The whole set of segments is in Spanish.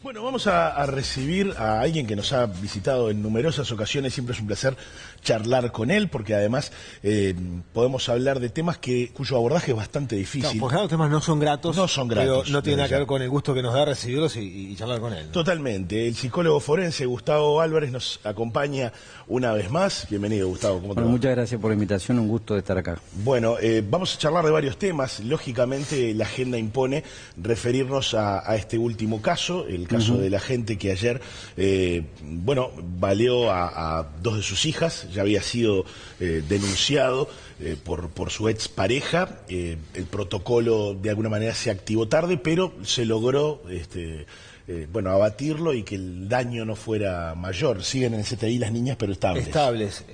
Bueno, vamos a recibir a alguien que nos ha visitado en numerosas ocasiones. Siempre es un placer charlar con él, porque además podemos hablar de temas cuyo abordaje es bastante difícil. No, porque los temas no son gratos. No son gratos. Pero no tiene nada que ver con el gusto que nos da recibirlos y charlar con él, ¿no? Totalmente. El psicólogo forense Gustavo Álvarez nos acompaña una vez más. Bienvenido, Gustavo. ¿Cómo te va? Muchas gracias por la invitación, un gusto de estar acá. Bueno, vamos a charlar de varios temas. Lógicamente, la agenda impone referirnos a este último caso, el caso de la gente que ayer, baleó a dos de sus hijas. Ya había sido denunciado por su expareja. El protocolo de alguna manera se activó tarde, pero se logró abatirlo y que el daño no fuera mayor. Siguen en el CTI las niñas, pero estables. Estables.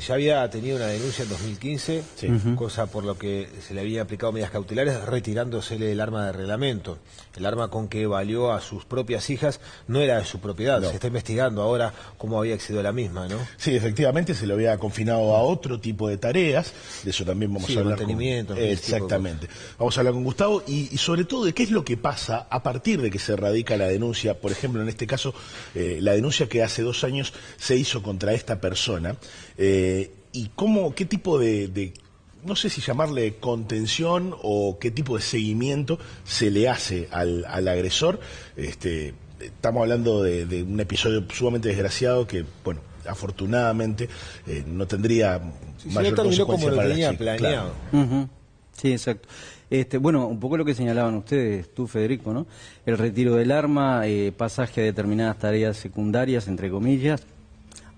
Ya había tenido una denuncia en 2015, sí. Cosa por lo que se le había aplicado medidas cautelares, retirándosele el arma de reglamento. El arma con que valió a sus propias hijas no era de su propiedad. No. Se está investigando ahora cómo había accedido a la misma, ¿no? Sí, efectivamente, se lo había confinado a otro tipo de tareas. De eso también vamos a hablar. Mantenimiento. Exactamente. Vamos a hablar con Gustavo y sobre todo de qué es lo que pasa a partir de que se radica la denuncia. Por ejemplo, en este caso, la denuncia que hace 2 años se hizo contra esta persona. Y qué tipo de no sé si llamarle contención o qué tipo de seguimiento se le hace al agresor. Estamos hablando de un episodio sumamente desgraciado que, bueno, afortunadamente no tendría mayor consecuencia como para lo tenía la chica. planeado. Claro. Sí, exacto. Bueno, un poco lo que señalaban ustedes, tú, Federico, ¿no? El retiro del arma, pasaje a determinadas tareas secundarias, entre comillas.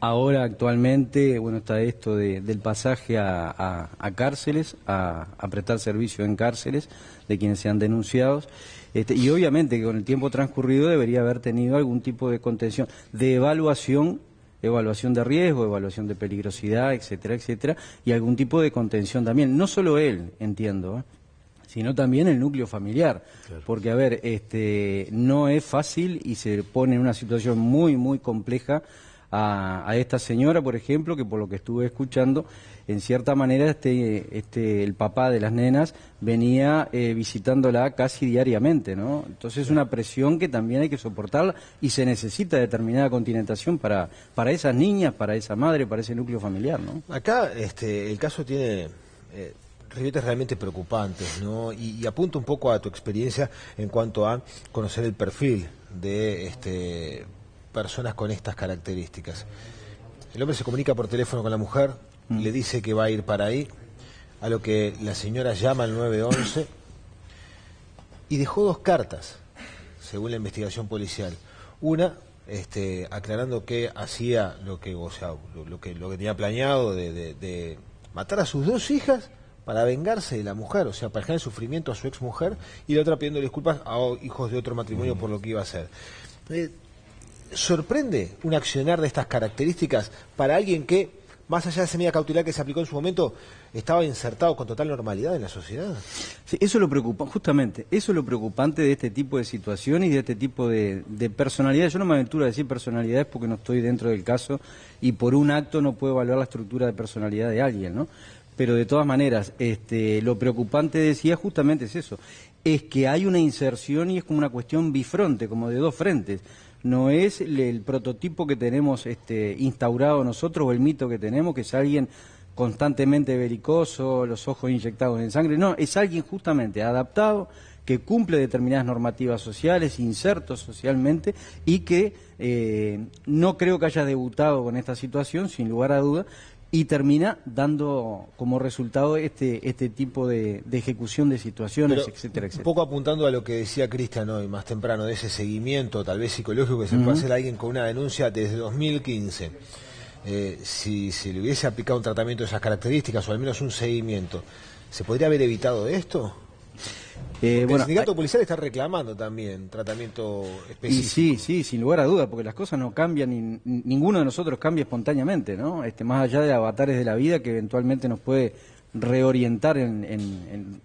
Ahora, actualmente, bueno, está esto del pasaje a cárceles, a prestar servicio en cárceles de quienes sean denunciados. Y obviamente que con el tiempo transcurrido debería haber tenido algún tipo de contención, de evaluación de riesgo, evaluación de peligrosidad, etcétera, etcétera, y algún tipo de contención también. No solo él, entiendo, sino también el núcleo familiar. Claro. Porque, a ver, no es fácil y se pone en una situación muy, muy compleja a esta señora, por ejemplo, que por lo que estuve escuchando, en cierta manera el papá de las nenas venía visitándola casi diariamente, ¿no? Entonces es una presión que también hay que soportarla y se necesita determinada continentación para esas niñas, para esa madre, para ese núcleo familiar, ¿no? Acá el caso tiene ribetes realmente preocupantes, ¿no? Y apunta un poco a tu experiencia en cuanto a conocer el perfil de personas con estas características. El hombre se comunica por teléfono con la mujer, le dice que va a ir para ahí, a lo que la señora llama al 911 y dejó 2 cartas, según la investigación policial. Una, aclarando que hacía lo que tenía planeado de matar a sus 2 hijas para vengarse de la mujer, o sea, para generar sufrimiento a su exmujer, y la otra pidiendo disculpas a hijos de otro matrimonio por lo que iba a hacer. ¿Sorprende un accionar de estas características para alguien que, más allá de esa medida cautelar que se aplicó en su momento, estaba insertado con total normalidad en la sociedad? Sí, eso es lo preocupante, justamente, eso es lo preocupante de este tipo de situaciones y de este tipo de personalidades. Yo no me aventuro a decir personalidades porque no estoy dentro del caso y por un acto no puedo evaluar la estructura de personalidad de alguien, ¿no? Pero de todas maneras, lo preocupante, decía, justamente es eso, es que hay una inserción y es como una cuestión bifronte, como de 2 frentes. No es el prototipo que tenemos instaurado nosotros o el mito que tenemos, que es alguien constantemente belicoso, los ojos inyectados en sangre. No, es alguien justamente adaptado, que cumple determinadas normativas sociales, inserto socialmente, y que no creo que haya debutado con esta situación, sin lugar a duda, y termina dando como resultado este tipo de ejecución de situaciones, pero, etcétera, etcétera. Un poco apuntando a lo que decía Cristian hoy más temprano, de ese seguimiento tal vez psicológico que se puede hacer a alguien con una denuncia desde 2015. Si se le hubiese aplicado un tratamiento de esas características o al menos un seguimiento, ¿se podría haber evitado esto? El sindicato policial está reclamando también tratamiento específico. Sí, sin lugar a duda, porque las cosas no cambian, y ninguno de nosotros cambia espontáneamente, ¿no? Más allá de avatares de la vida que eventualmente nos puede reorientar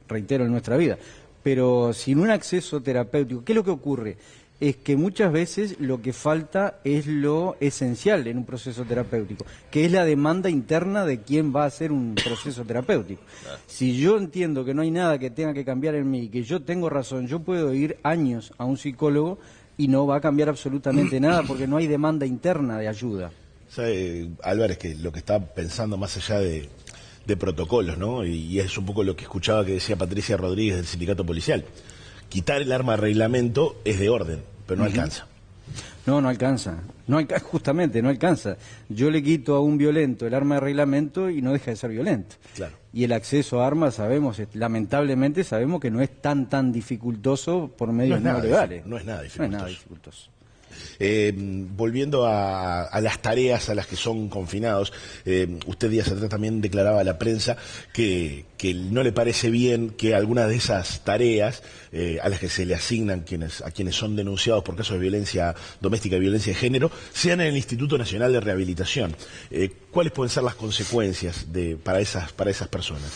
reitero, en nuestra vida. Pero sin un acceso terapéutico, ¿qué es lo que ocurre? Es que muchas veces lo que falta es lo esencial en un proceso terapéutico, que es la demanda interna de quién va a hacer un proceso terapéutico. Si yo entiendo que no hay nada que tenga que cambiar en mí, que yo tengo razón, yo puedo ir años a un psicólogo y no va a cambiar absolutamente nada porque no hay demanda interna de ayuda. ¿Sabe, Álvarez, que lo que estaba pensando más allá de protocolos, ¿no? Y es un poco lo que escuchaba que decía Patricia Rodríguez del sindicato policial. Quitar el arma de reglamento es de orden, pero no alcanza. No, no alcanza. Justamente, no alcanza. Yo le quito a un violento el arma de reglamento y no deja de ser violento. Claro. Y el acceso a armas, lamentablemente sabemos que no es tan dificultoso por medios no legales. No es nada dificultoso. No es nada dificultoso. Volviendo a las tareas a las que son confinados, usted días atrás también declaraba a la prensa que no le parece bien que algunas de esas tareas a las que se le asignan a quienes son denunciados por casos de violencia doméstica y violencia de género sean en el Instituto Nacional de Rehabilitación. ¿Cuáles pueden ser las consecuencias para esas personas?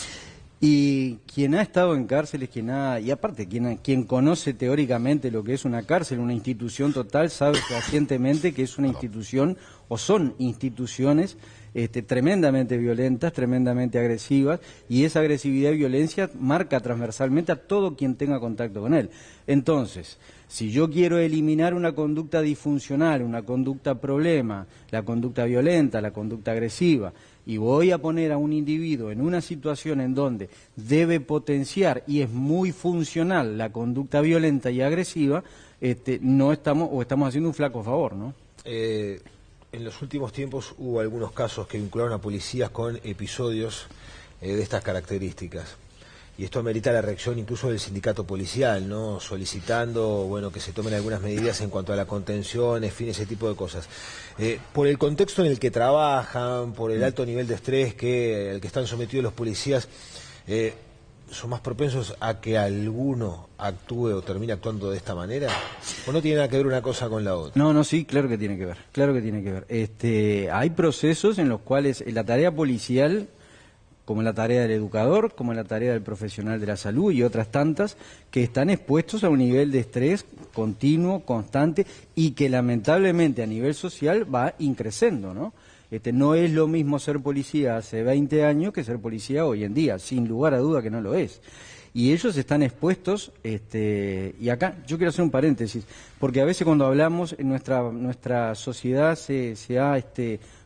Y quien ha estado en cárceles, y aparte, quien conoce teóricamente lo que es una cárcel, una institución total, sabe fehacientemente que es una institución, o son instituciones tremendamente violentas, tremendamente agresivas, y esa agresividad y violencia marca transversalmente a todo quien tenga contacto con él. Entonces, si yo quiero eliminar una conducta disfuncional, una conducta problema, la conducta violenta, la conducta agresiva, y voy a poner a un individuo en una situación en donde debe potenciar y es muy funcional la conducta violenta y agresiva, estamos haciendo un flaco favor, ¿no? En los últimos tiempos hubo algunos casos que vincularon a policías con episodios de estas características. Y esto amerita la reacción incluso del sindicato policial, ¿no? Solicitando, bueno, que se tomen algunas medidas en cuanto a la contención, en fin, ese tipo de cosas. Por el contexto en el que trabajan, por el alto nivel de estrés al que están sometidos los policías, ¿son más propensos a que alguno actúe o termine actuando de esta manera? ¿O no tiene nada que ver una cosa con la otra? No, sí, claro que tiene que ver, claro que tiene que ver. Hay procesos en los cuales la tarea policial, como la tarea del educador, como la tarea del profesional de la salud y otras tantas, que están expuestos a un nivel de estrés continuo, constante, y que lamentablemente a nivel social va increciendo, ¿no? No es lo mismo ser policía hace 20 años que ser policía hoy en día, sin lugar a duda que no lo es. Y ellos están expuestos, y acá yo quiero hacer un paréntesis, porque a veces cuando hablamos, en nuestra sociedad se ha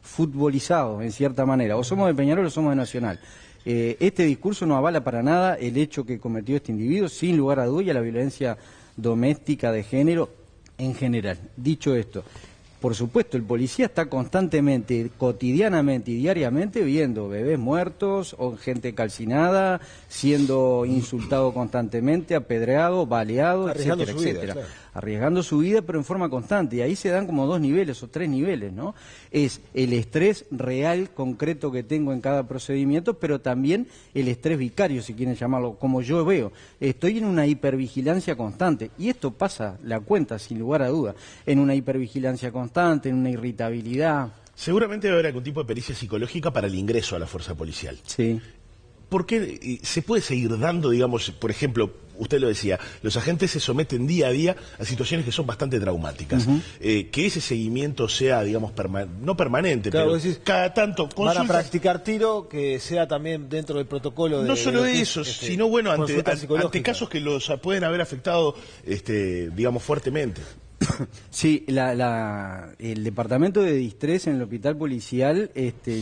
futbolizado en cierta manera, o somos de Peñarol o somos de Nacional. Este discurso no avala para nada el hecho que cometió este individuo, sin lugar a duda, y a la violencia doméstica de género en general. Dicho esto, por supuesto, el policía está constantemente, cotidianamente y diariamente viendo bebés muertos o gente calcinada, siendo insultado constantemente, apedreado, baleado, etcétera, etcétera. Claro. Arriesgando su vida, pero en forma constante. Y ahí se dan como 2 niveles o 3 niveles, ¿no? Es el estrés real, concreto que tengo en cada procedimiento, pero también el estrés vicario, si quieren llamarlo, como yo veo. Estoy en una hipervigilancia constante. Y esto pasa la cuenta, sin lugar a duda, en una hipervigilancia constante, en una irritabilidad. Seguramente debe haber algún tipo de pericia psicológica para el ingreso a la fuerza policial. Sí. ¿Por qué se puede seguir dando, digamos, por ejemplo, usted lo decía, los agentes se someten día a día a situaciones que son bastante traumáticas? Que ese seguimiento sea, digamos, no permanente, claro, pero decís, cada tanto consultas. Van a practicar tiro, que sea también dentro del protocolo. No solo eso, sino, bueno, ante casos que los pueden haber afectado, digamos, fuertemente. Sí, el departamento de distrés en el hospital policial,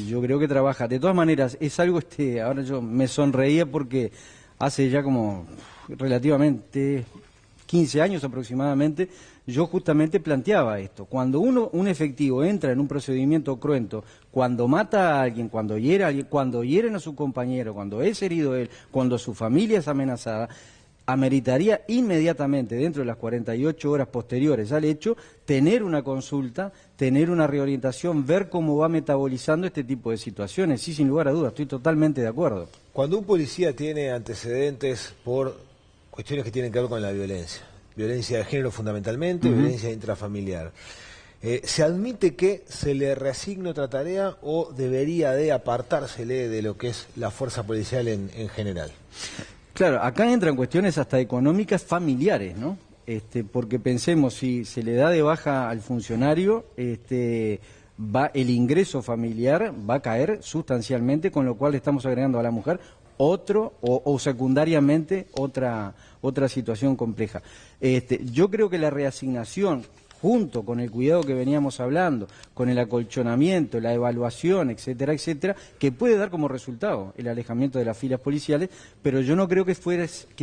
yo creo que trabaja. De todas maneras, es algo, ahora yo me sonreía porque hace ya como relativamente 15 años aproximadamente, yo justamente planteaba esto. Cuando un efectivo entra en un procedimiento cruento, cuando mata a alguien, cuando hiere a alguien, cuando hieren a su compañero, cuando es herido él, cuando su familia es amenazada, ameritaría inmediatamente, dentro de las 48 horas posteriores al hecho, tener una consulta, tener una reorientación, ver cómo va metabolizando este tipo de situaciones. Sí, sin lugar a dudas, estoy totalmente de acuerdo. Cuando un policía tiene antecedentes por cuestiones que tienen que ver con la violencia de género fundamentalmente, violencia intrafamiliar, ¿se admite que se le reasigne otra tarea o debería de apartársele de lo que es la fuerza policial en general? Claro, acá entran cuestiones hasta económicas familiares, ¿no? Porque pensemos, si se le da de baja al funcionario, el ingreso familiar va a caer sustancialmente, con lo cual le estamos agregando a la mujer otro o secundariamente otra situación compleja. Yo creo que la reasignación, junto con el cuidado que veníamos hablando, con el acolchonamiento, la evaluación, etcétera, etcétera, que puede dar como resultado el alejamiento de las filas policiales, pero yo no creo que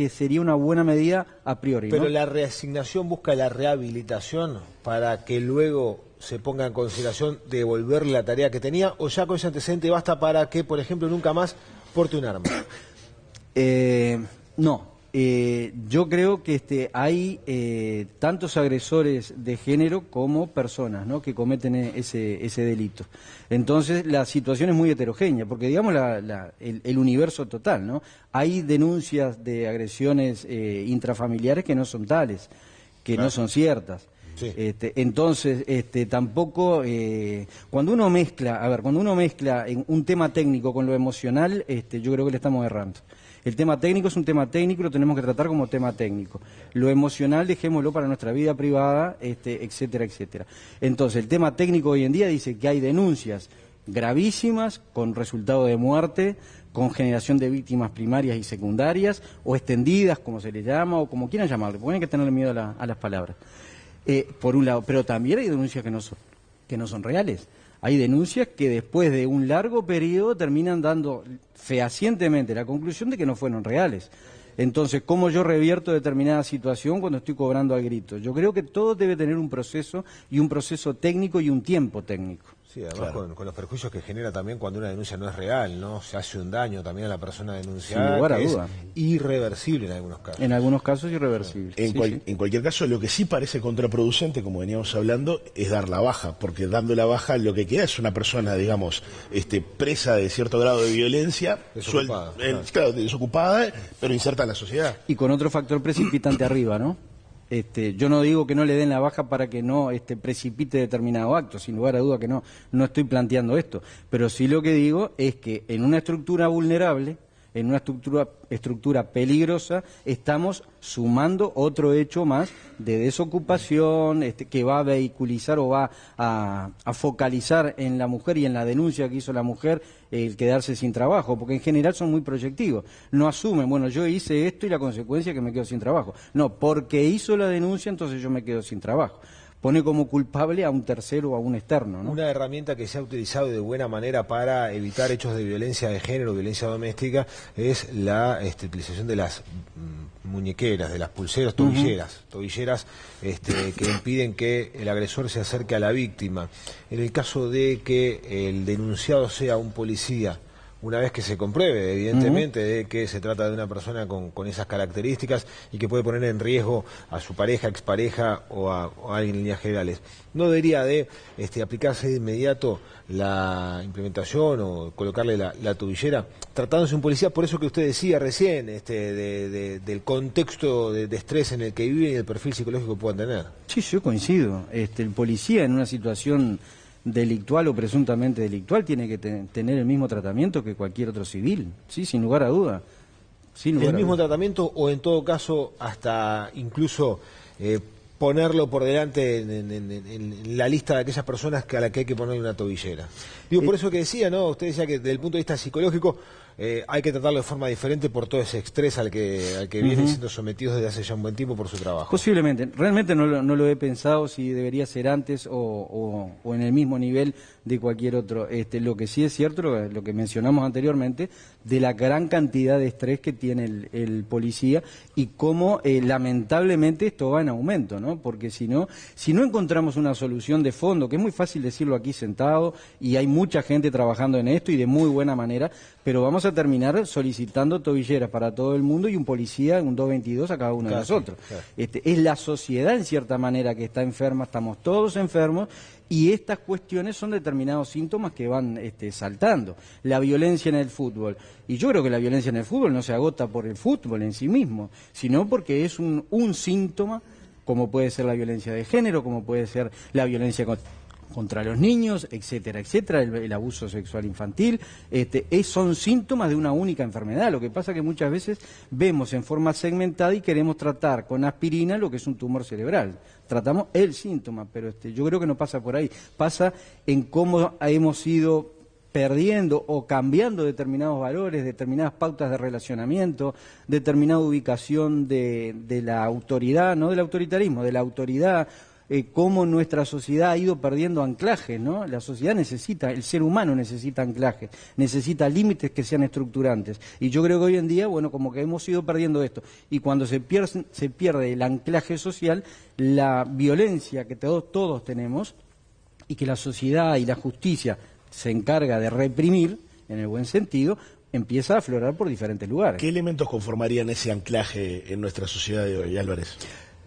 sería una buena medida a priori, Pero ¿no? la reasignación busca la rehabilitación para que luego se ponga en consideración devolverle la tarea que tenía, o ya con ese antecedente basta para que, por ejemplo, nunca más porte un arma. No. Yo creo que hay tantos agresores de género como personas, ¿no?, que cometen ese delito. Entonces la situación es muy heterogénea, porque digamos el universo total, ¿no? Hay denuncias de agresiones intrafamiliares que no son tales, que no son ciertas. Sí. Entonces, tampoco, cuando uno mezcla en un tema técnico con lo emocional, yo creo que le estamos errando. El tema técnico es un tema técnico y lo tenemos que tratar como tema técnico. Lo emocional dejémoslo para nuestra vida privada, etcétera, etcétera. Entonces, el tema técnico hoy en día dice que hay denuncias gravísimas con resultado de muerte, con generación de víctimas primarias y secundarias, o extendidas, como se le llama, o como quieran llamarle, porque no hay que tenerle miedo a las palabras. Por un lado, pero también hay denuncias que no son reales. Hay denuncias que después de un largo periodo terminan dando fehacientemente la conclusión de que no fueron reales. Entonces, ¿cómo yo revierto determinada situación cuando estoy cobrando al grito? Yo creo que todo debe tener un proceso, y un proceso técnico y un tiempo técnico. Sí, además con los perjuicios que genera también cuando una denuncia no es real, ¿no? Se hace un daño también a la persona denunciada, Sin lugar a que duda. es irreversible en algunos casos. En algunos casos irreversible. En cualquier caso, lo que sí parece contraproducente, como veníamos hablando, es dar la baja, porque dando la baja lo que queda es una persona, digamos, presa de cierto grado de violencia, Desocupada, claro, desocupada, pero inserta en la sociedad. Y con otro factor precipitante arriba, ¿no? Yo no digo que no le den la baja para que no precipite determinado acto, sin lugar a duda que no estoy planteando esto, pero sí lo que digo es que en una estructura vulnerable, en una estructura peligrosa, estamos sumando otro hecho más de desocupación, que va a vehiculizar o va a focalizar en la mujer y en la denuncia que hizo la mujer el quedarse sin trabajo, porque en general son muy proyectivos. No asumen, bueno, yo hice esto y la consecuencia es que me quedo sin trabajo. No, porque hizo la denuncia, entonces yo me quedo sin trabajo. Pone como culpable a un tercero o a un externo, ¿no? Una herramienta que se ha utilizado de buena manera para evitar hechos de violencia de género, violencia doméstica, es la utilización de las muñequeras, de las pulseras, tobilleras que impiden que el agresor se acerque a la víctima. En el caso de que el denunciado sea un policía, una vez que se compruebe, evidentemente, de que se trata de una persona con esas características y que puede poner en riesgo a su pareja, expareja o a alguien en líneas generales, ¿no debería de aplicarse de inmediato la implementación o colocarle la tobillera? Tratándose de un policía, por eso que usted decía recién, del contexto de estrés en el que vive y el perfil psicológico que puedan tener. Sí, yo coincido. El policía en una situación delictual o presuntamente delictual tiene que tener el mismo tratamiento que cualquier otro civil, sí, sin lugar a duda. ¿El mismo tratamiento o en todo caso hasta incluso ponerlo por delante en la lista de aquellas personas a las que hay que ponerle una tobillera? Digo, por eso que decía, ¿no? Usted decía que desde el punto de vista psicológico hay que tratarlo de forma diferente por todo ese estrés al que vienen siendo sometidos desde hace ya un buen tiempo por su trabajo. Posiblemente. Realmente no lo he pensado si debería ser antes o en el mismo nivel de cualquier otro. Lo que sí es cierto, lo que mencionamos anteriormente, de la gran cantidad de estrés que tiene el policía y cómo lamentablemente esto va en aumento, ¿no? Porque si no encontramos una solución de fondo, que es muy fácil decirlo aquí sentado, y hay mucha gente trabajando en esto y de muy buena manera, pero vamos a terminar solicitando tobilleras para todo el mundo y un policía, un 222 a cada uno de nosotros. Claro. Es la sociedad en cierta manera que está enferma, estamos todos enfermos, y estas cuestiones son determinados síntomas que van saltando. La violencia en el fútbol. Y yo creo que la violencia en el fútbol no se agota por el fútbol en sí mismo, sino porque es un síntoma, como puede ser la violencia de género, como puede ser la violencia contra los niños, etcétera, etcétera, el abuso sexual infantil, son síntomas de una única enfermedad. Lo que pasa es que muchas veces vemos en forma segmentada y queremos tratar con aspirina lo que es un tumor cerebral. Tratamos el síntoma, pero yo creo que no pasa por ahí. Pasa en cómo hemos ido perdiendo o cambiando determinados valores, determinadas pautas de relacionamiento, determinada ubicación de la autoridad, no del autoritarismo, de la autoridad, cómo nuestra sociedad ha ido perdiendo anclajes, ¿no? La sociedad necesita, el ser humano necesita anclajes, necesita límites que sean estructurantes. Y yo creo que hoy en día, bueno, como que hemos ido perdiendo esto. Y cuando se pierde el anclaje social, la violencia que todos tenemos y que la sociedad y la justicia se encarga de reprimir, en el buen sentido, empieza a aflorar por diferentes lugares. ¿Qué elementos conformarían ese anclaje en nuestra sociedad de hoy, Álvarez?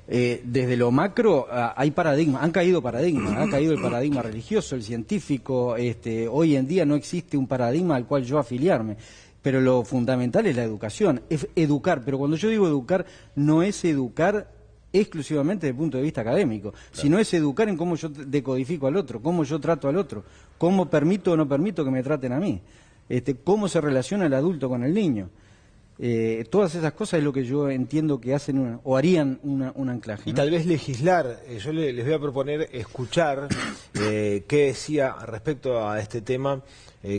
Desde lo macro hay paradigmas, ha caído el paradigma religioso, el científico, hoy en día no existe un paradigma al cual yo afiliarme, pero lo fundamental es la educación, es educar, pero cuando yo digo educar, no es educar exclusivamente desde el punto de vista académico, sino es educar en cómo yo decodifico al otro, cómo yo trato al otro, cómo permito o no permito que me traten a mí, cómo se relaciona el adulto con el niño. Todas esas cosas es lo que yo entiendo que hacen o harían un anclaje, ¿no? Y ¿no? tal vez legislar. Yo les voy a proponer escuchar qué decía respecto a este tema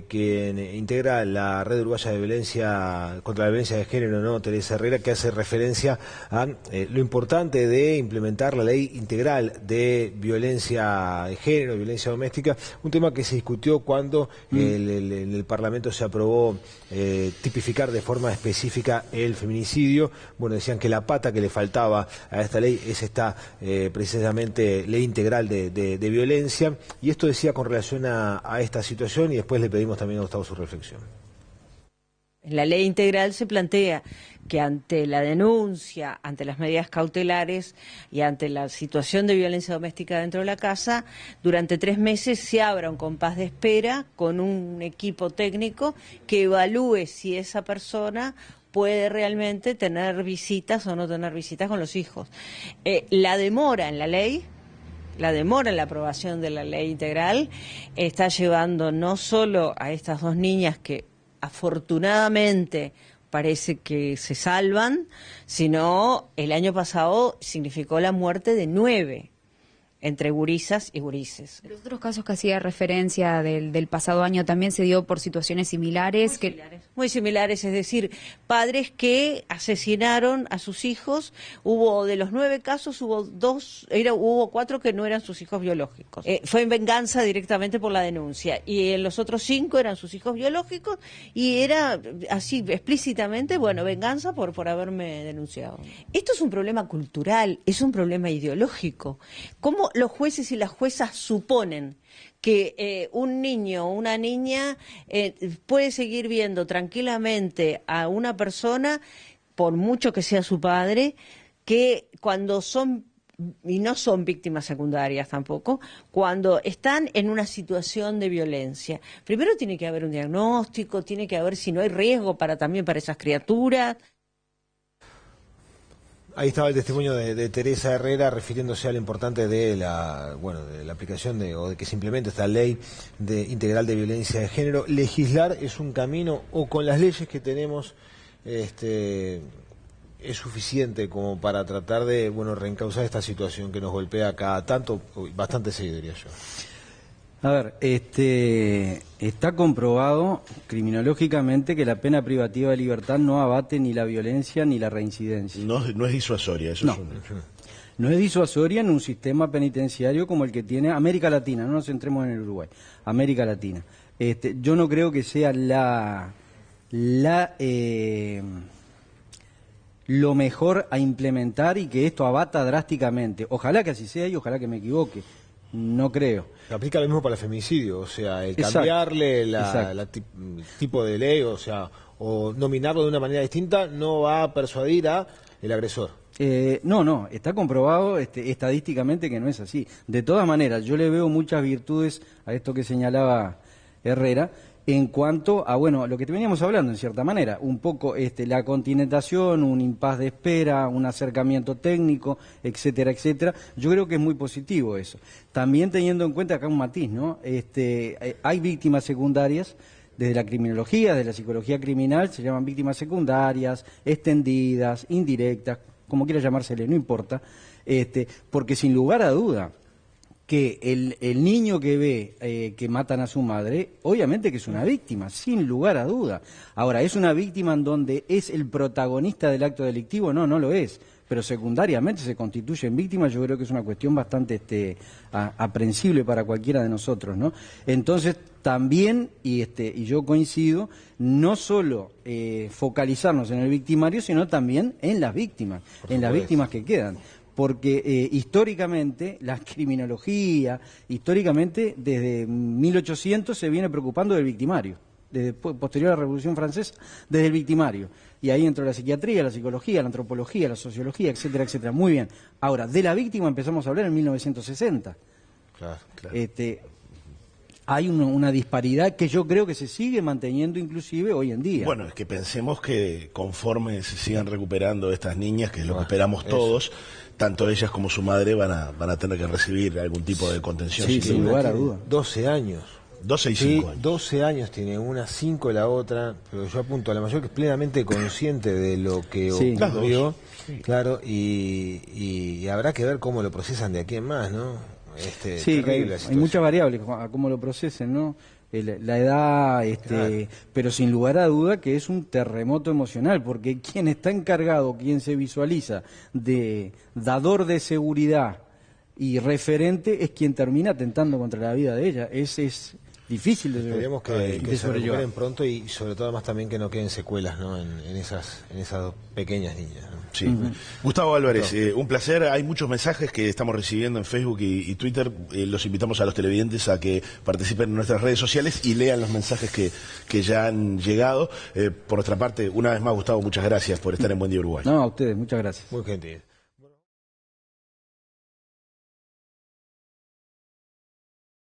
quien integra la Red Uruguaya de Violencia contra la Violencia de Género, ¿no? Teresa Herrera, que hace referencia a lo importante de implementar la ley integral de violencia de género, violencia doméstica, un tema que se discutió cuando en el Parlamento se aprobó tipificar de forma específica el feminicidio. Bueno, decían que la pata que le faltaba a esta ley es esta precisamente ley integral de violencia, y esto decía con relación a esta situación, y después le pedimos también a Gustavo su reflexión. En la ley integral se plantea que ante la denuncia, ante las medidas cautelares y ante la situación de violencia doméstica dentro de la casa, durante 3 meses se abra un compás de espera con un equipo técnico que evalúe si esa persona puede realmente tener visitas o no tener visitas con los hijos. La demora en la ley, la demora en la aprobación de la ley integral, está llevando no solo a estas 2 niñas que afortunadamente parece que se salvan, sino el año pasado significó la muerte de 9 entre gurisas y gurises. Los otros casos que hacía referencia del pasado año también se dio por situaciones similares. Muy similares, es decir, padres que asesinaron a sus hijos. Hubo de los 9 casos, hubo 4 que no eran sus hijos biológicos. Fue en venganza directamente por la denuncia. Y en los otros 5 eran sus hijos biológicos y era así explícitamente, bueno, venganza por haberme denunciado. Esto es un problema cultural, es un problema ideológico. ¿Cómo los jueces y las juezas suponen que un niño o una niña puede seguir viendo tranquilamente a una persona, por mucho que sea su padre, que cuando son, y no son víctimas secundarias tampoco, cuando están en una situación de violencia? Primero tiene que haber un diagnóstico, tiene que haber si no hay riesgo también para esas criaturas. Ahí estaba el testimonio de Teresa Herrera refiriéndose a lo importante de la aplicación o de que se implemente esta ley integral de violencia de género. Legislar es un camino, o con las leyes que tenemos es suficiente como para tratar de reencauzar esta situación que nos golpea cada tanto, bastante seguido, diría yo. A ver, está comprobado criminológicamente que la pena privativa de libertad no abate ni la violencia ni la reincidencia. No es disuasoria, eso no. es un... No es disuasoria en un sistema penitenciario como el que tiene América Latina, no nos centremos en el Uruguay, América Latina. Yo no creo que sea lo mejor a implementar y que esto abata drásticamente. Ojalá que así sea y ojalá que me equivoque. No creo. Se aplica lo mismo para el femicidio, o sea, el cambiarle el tipo de ley, o nominarlo de una manera distinta, no va a persuadir al agresor. No, está comprobado estadísticamente que no es así. De todas maneras, yo le veo muchas virtudes a esto que señalaba Herrera, en cuanto a, lo que te veníamos hablando en cierta manera, un poco la continentación, un impas de espera, un acercamiento técnico, etcétera, etcétera. Yo creo que es muy positivo eso. También teniendo en cuenta acá un matiz, ¿no? Hay víctimas secundarias, desde la criminología, desde la psicología criminal, se llaman víctimas secundarias, extendidas, indirectas, como quiera llamársele, no importa, porque sin lugar a duda, que el niño que ve que matan a su madre, obviamente que es una víctima, sin lugar a duda. Ahora, ¿es una víctima en donde es el protagonista del acto delictivo? No, no lo es. Pero secundariamente se constituye en víctima, yo creo que es una cuestión bastante aprensible para cualquiera de nosotros, ¿no? Entonces, también, y yo coincido, no solo focalizarnos en el victimario, sino también en las víctimas, las víctimas que quedan. Porque históricamente, la criminología, históricamente, desde 1800 se viene preocupando del victimario, desde posterior a la Revolución Francesa, desde el victimario. Y ahí entró la psiquiatría, la psicología, la antropología, la sociología, etcétera, etcétera. Muy bien. Ahora, de la víctima empezamos a hablar en 1960. Claro, claro. Hay una disparidad que yo creo que se sigue manteniendo inclusive hoy en día. Bueno, es que pensemos que conforme se sigan recuperando estas niñas, que es lo que esperamos todos, tanto ellas como su madre van a tener que recibir algún tipo de contención. Sí, sin lugar a duda. 12 años. 12 y 5 años. 12 años tiene una, 5 la otra, pero yo apunto a la mayor que es plenamente consciente de lo que ocurrió, claro, y habrá que ver cómo lo procesan de aquí en más, ¿no? Sí, hay muchas variables a cómo lo procesen, ¿no? La edad, claro. Pero sin lugar a duda que es un terremoto emocional, porque quien está encargado, quien se visualiza de dador de seguridad y referente es quien termina atentando contra la vida de ella. Es difícil de Esperemos que se recuperen pronto y sobre todo además también que no queden secuelas, ¿no? en esas dos pequeñas niñas, ¿no? Sí. Gustavo Álvarez, un placer. Hay muchos mensajes que estamos recibiendo en Facebook y Twitter. Los invitamos a los televidentes a que participen en nuestras redes sociales y lean los mensajes que ya han llegado. Por nuestra parte, una vez más, Gustavo, muchas gracias por estar en Buen Día Uruguay. No, a ustedes, muchas gracias. Muy gentil.